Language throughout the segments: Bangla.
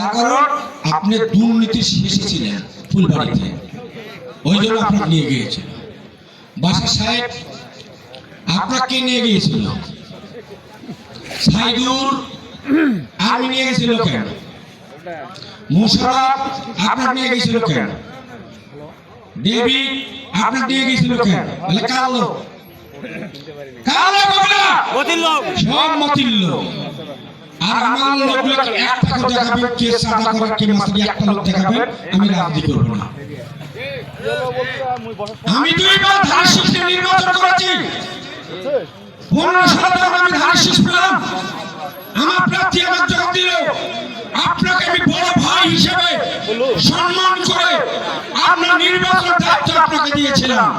তার কারণ আপনি দুর্নীতির শেষে ছিলেন ফুলবাড়িতে, ওই জন্য আপনাকে নিয়ে গিয়েছিল। বাসার সাহেব আপনাকে নিয়ে গিয়েছিল, সাইদুর আর্মি নিয়ে গেছিল কেন, মোশাররফ আপনাকে নিয়ে গেছিল কেন, দেবী আপনাকে নিয়ে গেছিল কেন? বলে কালো কালো লোক, সব মতির লোক। আর আমার লোকগুলোকে একটা করে দেখাবেন, কে সাদা করে কে মাসি, একটা লোক দেখাবেন, আমি রাজনীতি করবো না। আমি দুইবার ধারাশিসে নির্বাচন করেছি, 15 সাল ধরে আমি ধারাশিস পেলাম। আমার প্রার্থী আমার জবাব দিল, আপনাকে আমি বড় ভাই হিসেবে সম্মান করে আপনার নির্বাচন দায়িত্ব আপনাকে দিয়েছিলাম।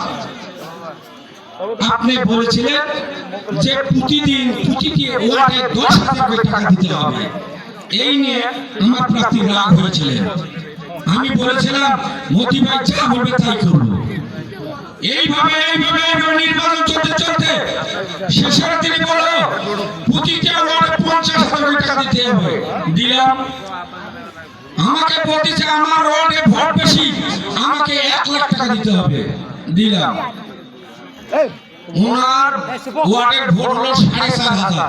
আপনি বলেছিলেন যে প্রতিদিন প্রতিটি ওয়ার্ডে 10,000 করে টাকা দিতে হবে, এই নিয়ে আমার প্রার্থী রাগ হয়েছিলেন। আমি বলেছিলাম মোদি ভাই যা বলবে তাই করবো। এইভাবে নির্বাচন চলতে শেষের দিনে বলো প্রতিটা ওয়ার্ডে 50,000 করে টাকা দিতে হবে, দিলাম। আমাকে বলতেছে আমার ওয়ার্ডে ভোট বেশি, আমাকে 1 লাখ টাকা দিতে হবে, দিলাম। ওনার ওয়ার্ডের ভোট হলো 4,500,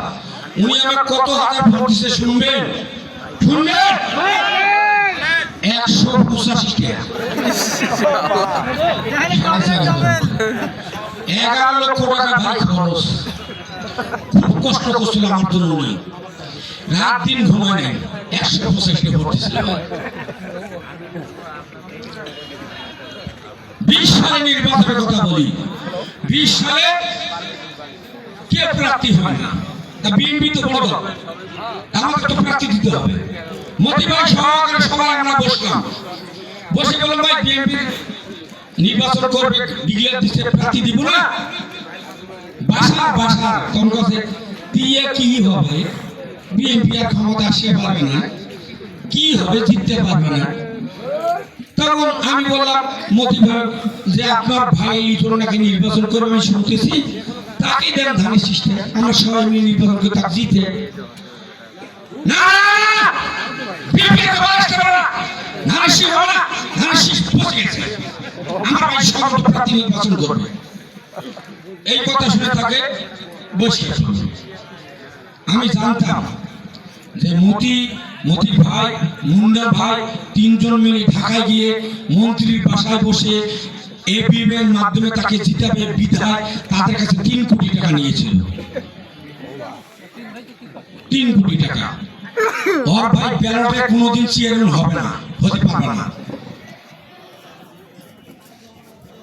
উনি আমাকে কত হাজার ভোট দিচ্ছে শুনবেন? 185 টাকা, 11 লক্ষ টাকা ভাই খরচ। খুব কষ্ট করছিল আমার জন্য, উনি রাত দিন ঘুমায় নাই, 185 টাকা ভোট দিছিল। 20 সালে নির্বাচনের কথা বলি, 20 সালে কে প্রার্থী হয় না? তা বিএনপি তো বড় দল, আমাকে তো প্রার্থী দিতে হবে। মোদি ভাই সহকারে সবাই আমরা বসলাম, বসে বললাম ভাই বিএনপি নির্বাচন করবে, ডিক্লেয়ার দিচ্ছে, প্রার্থী দিব না। বাসা কোন কাছে দিয়ে কি হবে? বিএনপি আর ক্ষমতা আসতে পারবে না, কি হবে? জিততে পারবে না। তখন আমি বললাম মোদি ভাই যে আপনার ভাই লিটন নাকি নির্বাচন করে, আমি শুনতেছি, তাকে দেন ধানের শীষটা, আমরা সবাই মিলে নির্বাচন করে তাকে জিতে। না বিএনপি আসতে পারে না, ধানের শীষ হবে না, ধানের শীষ পচে গেছে, আমার ভাই সকল প্রার্থী নির্বাচন করবে। এই কথা শুনে তাকে বসিয়েছি। আমি জানতাম যে মতি ভাই, মুন্ডা ভাই 3 জন মিলে ঢাকায় গিয়ে মন্ত্রীর বাসায় বসে এবিএম এর মাধ্যমে তাকে জিতাবে বিধায় তাদের কাছে 3 কোটি টাকা নিয়েছিল। 3 কোটি টাকা। ওর ভাই ব্যালটে কোনোদিন চেয়ারম্যান হবে না, হতে পারবে না।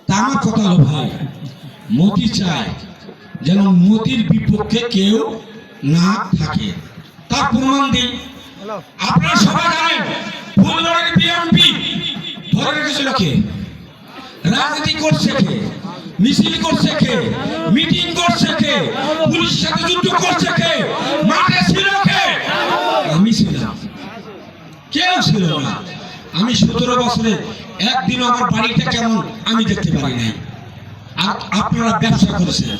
তা আমার কথা হলো ভাই, মোদি চায় যেন মোদির বিপক্ষে কেউ না থাকে। তার প্রমাণ দিই, আপনারা সবাই জানেন ফুলবাড়ির বিএনপি ধরে রেখেছিল কে, রাজনীতি করছে কে, মিছিল করছে কে, মিটিং করছে কে, পুলিশের সাথে যুদ্ধ করছে কে, মাঠে ছিল কে? আমি ছিলাম, কেউ ছিল না। আমি 17 বছরে একদিনও আমার বাড়িটা কেমন আমি দেখতে পারি নাই। আপনারা ব্যবসা করেছেন,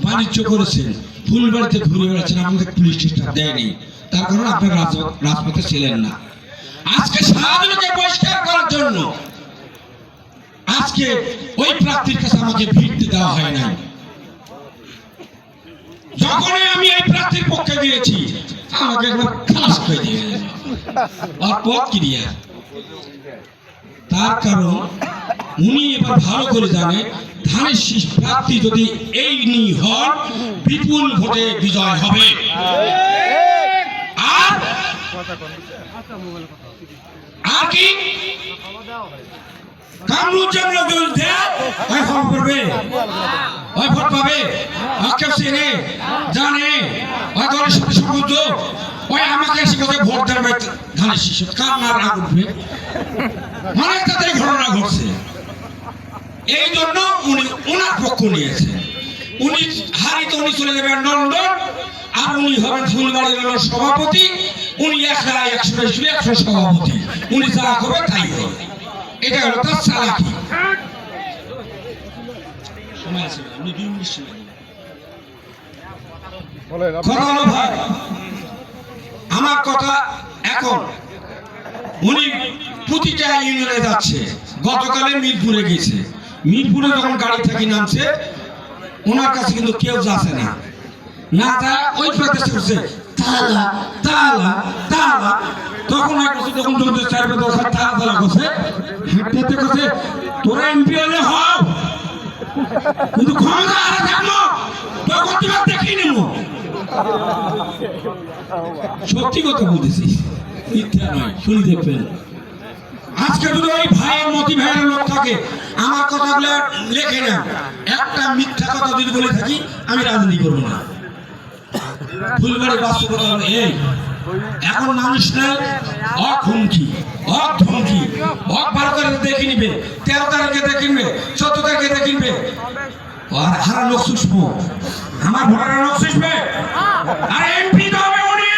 বাণিজ্য করেছেন, ফুলবাড়িতে ঘুরে বেড়াচ্ছেন, আমাদের পুলিশ স্টেশন দেয়নি, তার কারণে আপনারা রাজপথে ছিলেন না। আজকে শাহজাহানকে বহিষ্কার করার জন্য আজকে ওই প্রার্থীর কাছে আমাকে ভিড়তে দেওয়া হয় না। যখনই আমি এই প্রার্থীর পক্ষে গিয়েছি আমাকে একবার খালাস করে দিয়ে গেলেন, আর পথ ক্রিয়া। তার কারণ উনি এবার ভালো করে জানে ধানের শীষ প্রার্থী যদি এই নিয়ে হন বিপুল ভোটে বিজয় হবে। আর কি কামরুজ্জামান বিরুদ্ধে ওই ফোন করবে, ওই ভোট পাবে, কেউ চেনে জানে, ওই দলের সাথে সম্বন্ধ, ওই আমাকে এসে কথা ভোট দেবে ধানের শীষ, কার না রাগ উঠবে? অনেক তাদের ঘটনা ঘটছে। এই জন্য উনি ওনার পক্ষ নিয়েছেন। উনি হারিতে উনি চলে যাবেন লন্ডন, আর উনি হবেন ফুলবাড়ির সভাপতি। উনি 100 সভাপতি, উনি যা করবে তাই হবে। এটা হলো তার চালাকি। আমার কথা এখন উনি প্রতিটা ইউনিয়নে যাচ্ছে। গতকালে মিরপুরে গেছে, মিরপুরে যখন গাড়ি থেকে নামছে ওনার কাছে কিন্তু কেউ যাচ্ছে না, না তা ওই প্রকাশ করছে তালা তালা তালা। তখন তখন তালা তালা করছে, হাঁটতে করছে তোরা এমপি হলে হও, কিন্তু ক্ষমতা আর থাকলো তখন তোমার দেখি নেব। সত্যি কথা বলতেছি, মিথ্যা নয়, শুনি দেখবেন। আজকে যদি ওই ভাইয়ের মতি ভাইয়ের লোক থাকে আমার কথাগুলো লেখে না, একটা মিথ্যা কথা যদি বলে থাকি আমি রাজনীতি করবো না। ফুলবাড়ি বাস্তবতা হলো এই, এখন মানুষ নাই অহুমকি অধমকি অবার করে দেখে নিবে, 13 তারিখে দেখে নিবে, 14 তারিখে দেখে নিবে, আর হারা লোক শুষবো, আমার ভোটারের লোক শুষবে, আর এমপি তো হবে উনি।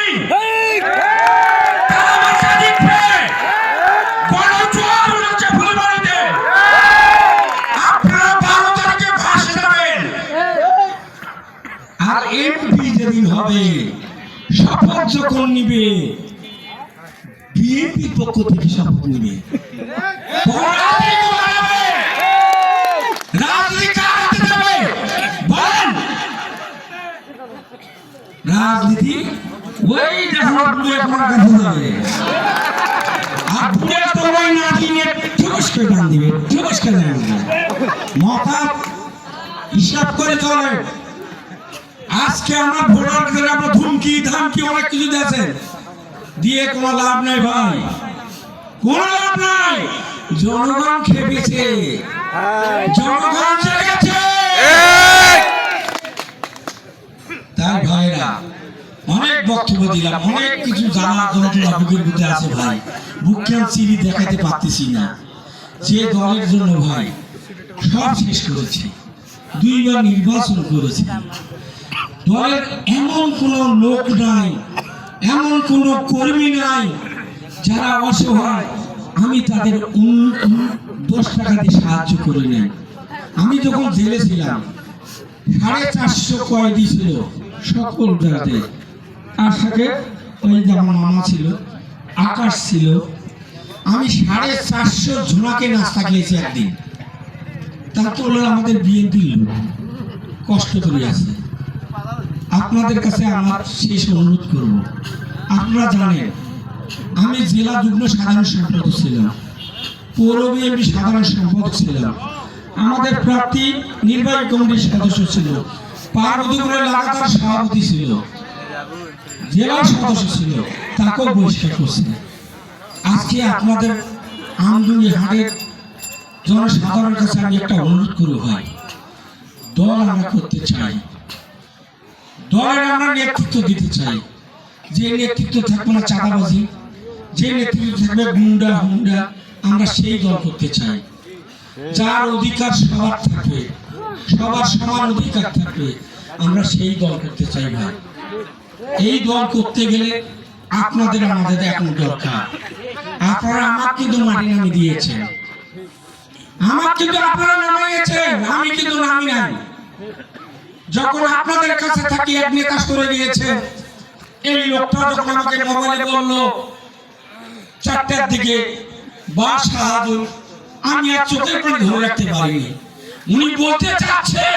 আর এমপি যেদিন হবে শপথ যখন নিবে বিএনপির পক্ষ থেকে শপথ নিবে, রাজনীতি ওই আপনার কাছে যাবে, আর বুড়ে তো ওই নাতি নিয়ে ঠুকসকে টান দিবে, ঠুকসকে টান দিবে, মাথা হিসাব করে চলে। আজকে আমার ভোটারদের আমরা ধুমকি ধামকি অনেক কিছু দিয়েছেন, দিয়ে কোনো লাভ নাই ভাই, কোনো লাভ নাই। জনগণ খেপেছে, জনগণ জেগেছে। তাই ভাইরা অনেক বক্তব্য দিলাম, অনেক কিছু জানার জন্য বুকের মধ্যে আছে ভাই, বুককে চিনি দেখাতে পারতেছি না। যে দলের জন্য ভাই সব শেষ করেছি, 2 বার নির্বাচন করেছি, দলের এমন কোন লোক নাই, এমন কোন কর্মী নাই যারা অসহায় আমি তাদের 10 টাকা দিয়ে সাহায্য করি নাই। আমি যখন জেলে ছিলাম 450 কয়েদি ছিল সকল জায়গাতে, তার সাথে ওই যে আমার মামা ছিল, আকাশ ছিল, আমি 450 ঝোনাকে নাস্তা খেয়েছি একদিন। তার তো হলো আমাদের বিএনপি লোক কষ্ট করে আছে। আপনাদের কাছে আমার শেষ অনুরোধ করব, আপনারা জানেন আমি জেলা যুগ্ম সাধারণ সম্পাদক ছিলাম, পৌর বিএনপি সাধারণ সম্পাদক ছিলাম, আমাদের প্রার্থী নির্বাহী কমিটির সদস্য ছিল, পার্বতীপুরের লাগাতার সভাপতি ছিল, জেলার সদস্য ছিল, তাকেও বহিষ্কার করছে। আজকে আপনাদের আমদুনি হাটের জনসাধারণের কাছে আমি একটা অনুরোধ করব ভাই, দল আমরা করতে চাই, দলের আমরা নেতৃত্ব দিতে চাই। যে নেতৃত্ব থাকবে না চাঁদাবাজি, যে নেতৃত্ব থাকবে গুন্ডা হুন্ডা, আমরা সেই দল করতে চাই। যার অধিকার সবার থাকবে, সবার সমান অধিকার থাকবে, আমরা সেই দল করতে চাই ভাই। এই দল করতে গেলে আপনাদের আমাদের এখন দরকার। আপনারা আমার কিন্তু মাটি নামিয়ে দিয়েছেন, আমার কিন্তু আপনারা নামিয়েছেন, আমি কিন্তু নামি নাই। যখন আপনাদের কাছে থাকি এক নেতা করে দিয়েছে, এই লোকটা যখন আমাকে মোবাইলে বললো 4টার দিকে বাসাহাদুর, আমি আর চোখের পানি ধরে রাখতে পারিনি। উনি বলতে চাচ্ছে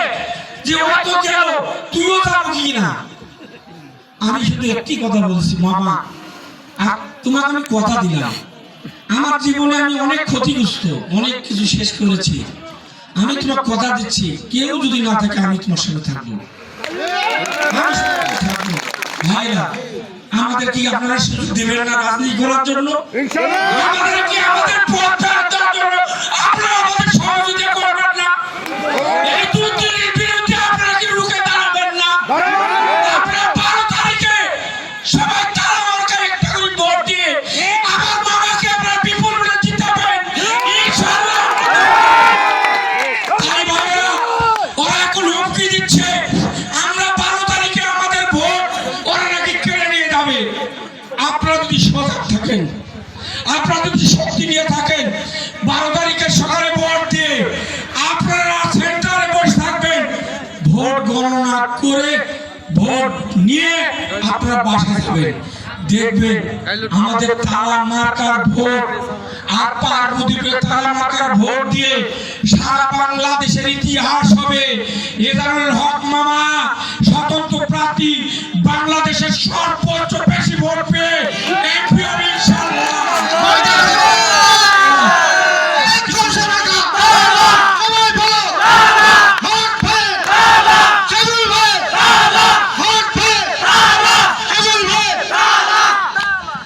যে ও তো গেল, তুইও যাবো কি না। আমি শুধু একটি কথা বলছি, মামা তোমাকে আমি কথা দিলাম, আমার জীবনে আমি অনেক ক্ষতিগ্রস্ত, অনেক কিছু শেষ করেছি, আমি তোমার কথা দিচ্ছি কেউ যদি না থাকে আমি তোমার সঙ্গে থাকবো, ভাইরা। আমাদের কি আপনারা সুযোগ দেবেন না রাজনীতি করার জন্য? আমাদের কি আমাদের আপনারা আমাদের সহযোগিতা করবেন না? এই দুর্নীতির বিরুদ্ধে আপনারা কি রুখে দাঁড়াবেন না? আপনারা 12 তারিখে সবাই তারা মার্কায় একটা করে ভোট দিয়ে আমার মামাকে আপনারা বিপুল ভোটে জিতাবেন ইনশাআল্লাহ। তাই ভাইরা ওরা এখন হুমকি দিচ্ছে আমরা 12 তারিখে আমাদের ভোট ওরা নাকি কেড়ে নিয়ে যাবে। আপনারা যদি সজাগ থাকেন, আপনারা যদি শক্তি নিয়ে থাকেন, 12 তারিখের সকালে ভোট দিয়ে আপনারা সেন্টারে বসে থাকবেন, ভোট গণনা করে ভোট নিয়ে আপনারা বাসা যাবেন। দেখবেন আমাদের তালা মার্কার ভোট আর পার্বতীপুরে তালা মার্কার ভোট দিয়ে সারা বাংলাদেশের ইতিহাস হবে। এজারুল হক মামা স্বতন্ত্র প্রার্থী, বাংলাদেশের সর্বোচ্চ